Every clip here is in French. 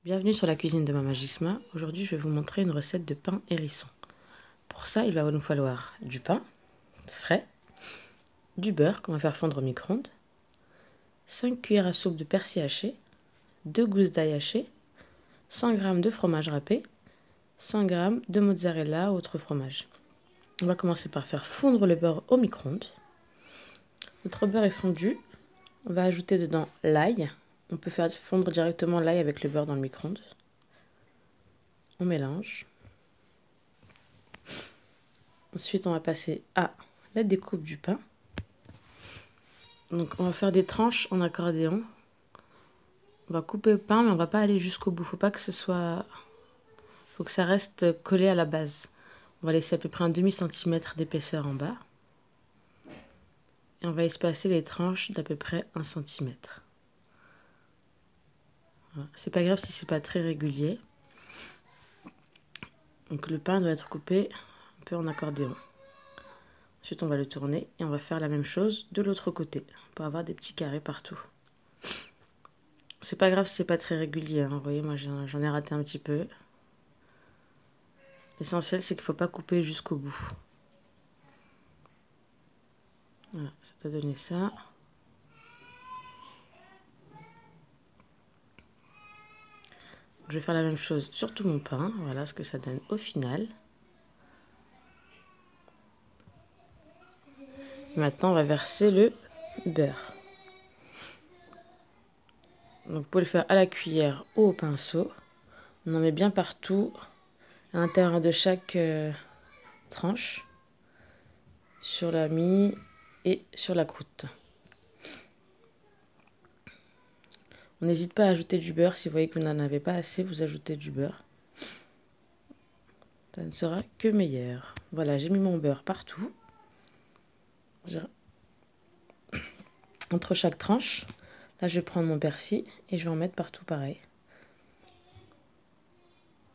Bienvenue sur la cuisine de Mama Gisma. Aujourd'hui, je vais vous montrer une recette de pain hérisson. Pour ça, il va nous falloir du pain frais, du beurre qu'on va faire fondre au micro-ondes, 5 cuillères à soupe de persil haché, 2 gousses d'ail hachées, 100 g de fromage râpé, 100 g de mozzarella ou autre fromage. On va commencer par faire fondre le beurre au micro-ondes. Notre beurre est fondu. On va ajouter dedans l'ail. On peut faire fondre directement l'ail avec le beurre dans le micro-ondes. On mélange. Ensuite, on va passer à la découpe du pain. Donc, on va faire des tranches en accordéon. On va couper le pain, mais on va pas aller jusqu'au bout. Faut pas que ce soit... Faut que ça reste collé à la base. On va laisser à peu près un demi-centimètre d'épaisseur en bas. Et on va espacer les tranches d'à peu près 1 cm. Voilà. C'est pas grave si c'est pas très régulier. Donc, le pain doit être coupé un peu en accordéon. Ensuite, on va le tourner et on va faire la même chose de l'autre côté pour avoir des petits carrés partout. C'est pas grave si c'est pas très régulier, hein. Vous voyez, moi j'en ai raté un petit peu. L'essentiel, c'est qu'il ne faut pas couper jusqu'au bout. Voilà, ça doit donner ça. Je vais faire la même chose sur tout mon pain. Voilà ce que ça donne au final. Et maintenant, on va verser le beurre. Donc, vous pouvez le faire à la cuillère ou au pinceau. On en met bien partout, à l'intérieur de chaque tranche, sur la mie et sur la croûte. On n'hésite pas à ajouter du beurre. Si vous voyez que vous n'en avez pas assez, vous ajoutez du beurre. Ça ne sera que meilleur. Voilà, j'ai mis mon beurre partout. Entre chaque tranche. Là, je vais prendre mon persil et je vais en mettre partout pareil.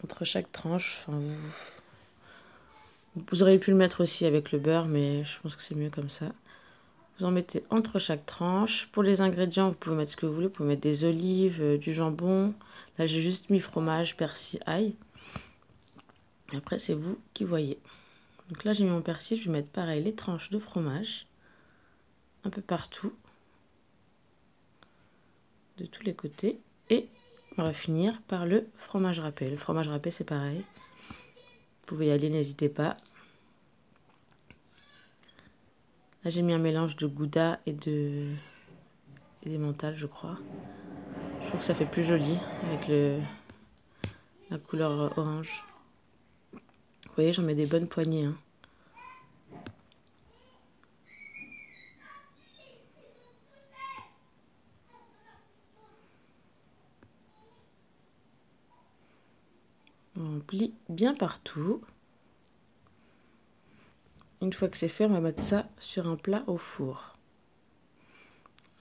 Entre chaque tranche, enfin, vous auriez pu le mettre aussi avec le beurre, mais je pense que c'est mieux comme ça. Vous en mettez entre chaque tranche. Pour les ingrédients, vous pouvez mettre ce que vous voulez. Vous pouvez mettre des olives, du jambon. Là, j'ai juste mis fromage, persil, ail. Et après, c'est vous qui voyez. Donc là, j'ai mis mon persil. Je vais mettre pareil les tranches de fromage. Un peu partout. De tous les côtés. Et on va finir par le fromage râpé. Le fromage râpé, c'est pareil. Vous pouvez y aller, n'hésitez pas. Là, j'ai mis un mélange de gouda et d'emmental, je crois. Je trouve que ça fait plus joli avec la couleur orange. Vous voyez, j'en mets des bonnes poignées, hein. On plie bien partout. Une fois que c'est fait, on va mettre ça sur un plat au four.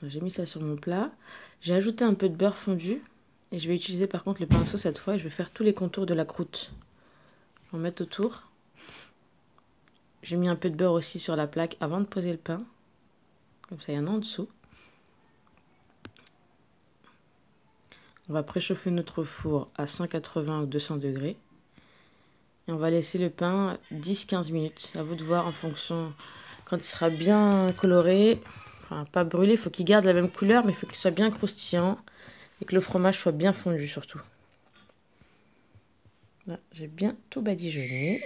J'ai mis ça sur mon plat. J'ai ajouté un peu de beurre fondu. Et je vais utiliser par contre le pinceau cette fois. Et je vais faire tous les contours de la croûte. Je vais en mettre autour. J'ai mis un peu de beurre aussi sur la plaque avant de poser le pain. Comme ça, il y en a en dessous. On va préchauffer notre four à 180 ou 200 degrés. Et on va laisser le pain 10-15 minutes. À vous de voir en fonction. Quand il sera bien coloré, enfin pas brûlé, il faut qu'il garde la même couleur, mais il faut qu'il soit bien croustillant. Et que le fromage soit bien fondu surtout. Là, j'ai bien tout badigeonné.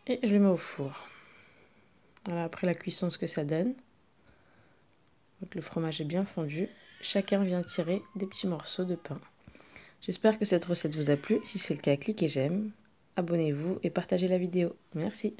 Et je le mets au four. Voilà, après la cuisson, ce que ça donne. Donc le fromage est bien fondu. Chacun vient tirer des petits morceaux de pain. J'espère que cette recette vous a plu. Si c'est le cas, cliquez j'aime, abonnez-vous et partagez la vidéo. Merci.